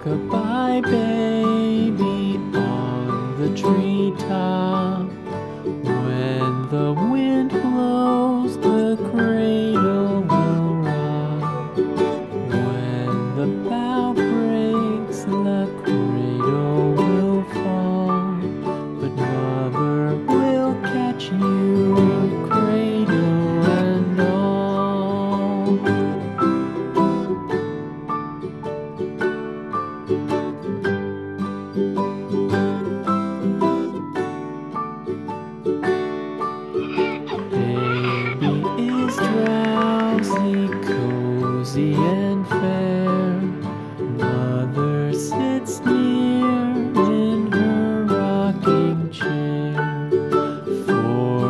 Rock-a-bye baby on the treetop. When the wind blows, the cradle will rock. When the bough breaks, the cradle will fall. But mother will catch you, cradle and all. Baby is drowsy, cozy and fair. Mother sits near.